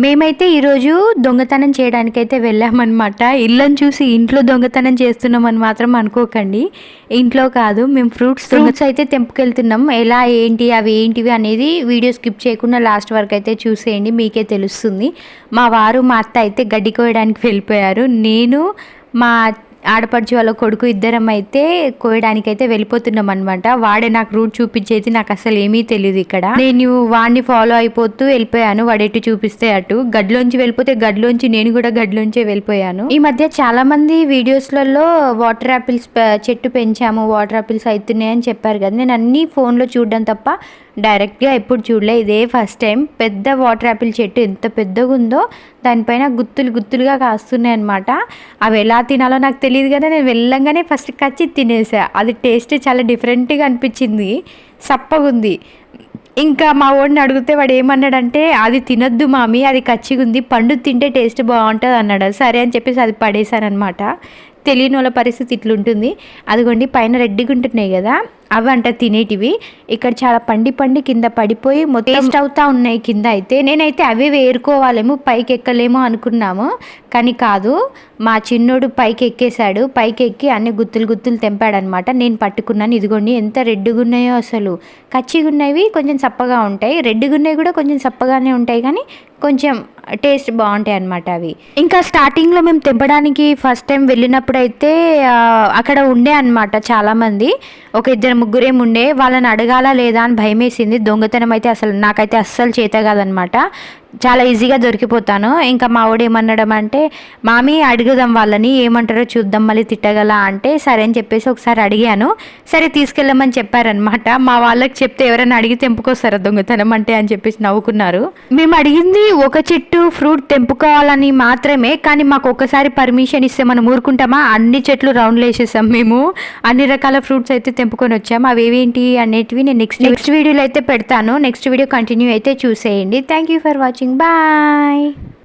మేమైతే ఈరోజు దొంగతనం చేయడానికైతే వెళ్ళామన్నమాట. ఇళ్ళని చూసి ఇంట్లో దొంగతనం చేస్తున్నామని మాత్రం అనుకోకండి. ఇంట్లో కాదు, మేము ఫ్రూట్స్ అయితే తెంపుకెళ్తున్నాం. ఎలా ఏంటి అవి ఏంటివి అనేది వీడియో స్కిప్ చేయకుండా లాస్ట్ వరకు అయితే చూసేయండి, మీకే తెలుస్తుంది. మా వారు మా అత్త అయితే గడ్డి కోయడానికి వెళ్ళిపోయారు. నేను మా ఆడపడుచు వాళ్ళ కొడుకు ఇద్దరం అయితే కోయడానికి అయితే వెళ్ళిపోతున్నాం అనమాట. వాడే నాకు రూట్ చూపించేది, నాకు అసలు ఏమీ తెలియదు. ఇక్కడ నేను వాడిని ఫాలో అయిపోతూ వెళ్ళిపోయాను. వాడు ఎటు చూపిస్తే అటు. గడ్లోంచి వెళ్ళిపోతే గడ్లోంచి నేను కూడా గడ్లోంచే వెళ్ళిపోయాను. ఈ మధ్య చాలా మంది వీడియోస్లలో వాటర్ యాపిల్స్ చెట్టు పెంచాము, వాటర్ యాపిల్స్ అవుతున్నాయని చెప్పారు కదా. నేను అన్ని ఫోన్లో చూడడం తప్ప డైరెక్ట్గా ఎప్పుడు చూడలే, ఇదే ఫస్ట్ టైం. పెద్ద వాటర్ యాపిల్ చెట్టు ఎంత పెద్దగా ఉందో, దానిపైన గుత్తులుగా కాస్తున్నాయి అనమాట. అవి ఎలా తినాలో నాకు తెలియదు కదా, నేను వెళ్ళంగానే ఫస్ట్ కచ్చి తినేసా. అది టేస్ట్ చాలా డిఫరెంట్గా అనిపించింది, సప్పగుంది. ఇంకా మా వాడిని అడిగితే వాడు ఏమన్నాడంటే, అది తినొద్దు మామీ, అది కచ్చిగుంది, పండు తింటే టేస్ట్ బాగుంటుంది అన్నాడు. సరే అని చెప్పేసి అది పడేశాను అనమాట. తెలియని వాళ్ళ పరిస్థితి ఇట్లుంటుంది. అదిగోండి పైన రెడ్డిగా ఉంటున్నాయి కదా, అవి అంట తినేటివి. ఇక్కడ చాలా పండి కింద పడిపోయి మొత్తం టేస్ట్ అవుతా ఉన్నాయి కింద అయితే. నేనైతే అవే వేరుకోవాలేమో, పైకి ఎక్కలేమో అనుకున్నాము, కానీ కాదు. మా చిన్నోడు పైకి ఎక్కేశాడు. పైకి ఎక్కి అన్ని గుత్తులు తెంపాడనమాట. నేను పట్టుకున్నాను. ఇదిగోండి ఎంత రెడ్డిగా ఉన్నాయో, అసలు కచ్చిగా ఉన్నవి కొంచెం సప్పగా ఉంటాయి, రెడ్డిగా ఉన్నాయి కూడా కొంచెం సప్పగానే ఉంటాయి, కానీ కొంచెం టేస్ట్ బాగుంటాయి అన్నమాట అవి. ఇంకా స్టార్టింగ్లో మేము తెంపడానికి ఫస్ట్ టైం వెళ్ళినప్పుడు అయితే అక్కడ ఉండే అనమాట చాలామంది, ఒక ఇద్దరు ముగ్గురేం ఉండే. వాళ్ళని అడగాలా లేదా అని భయం వేసింది. దొంగతనం అయితే నాకైతే అస్సలు చేత కాదనమాట, చాలా ఈజీగా దొరికిపోతాను. ఇంకా మా వాడు ఏమన్నాడమంటే, మామీ అడుగుదాం వాళ్ళని, ఏమంటారో చూద్దాం, మళ్ళీ తిట్టగల అంటే సరే అని చెప్పేసి ఒకసారి అడిగాను. సరే తీసుకెళ్ళమని చెప్పారనమాట. మా వాళ్ళకి చెప్తే ఎవరైనా అడిగి తెంపుకొస్తారా దొంగతనం అంటే అని చెప్పేసి నవ్వుకున్నారు. మేము అడిగింది ఒక చెట్టు ఫ్రూట్ తెంపుకోవాలని మాత్రమే, కానీ మాకు ఒకసారి పర్మిషన్ ఇస్తే మనం ఊరుకుంటామా? అన్ని చెట్లు రౌండ్లు వేసేసాం మేము, అన్ని రకాల ఫ్రూట్స్ అయితే తెంపుకొని వచ్చాము. అవేంటి అనేటివి నేను నెక్స్ట్ వీడియోలో అయితే పెడతాను. నెక్స్ట్ వీడియో కంటిన్యూ అయితే చూసేయండి. Thank you for watching. Bye.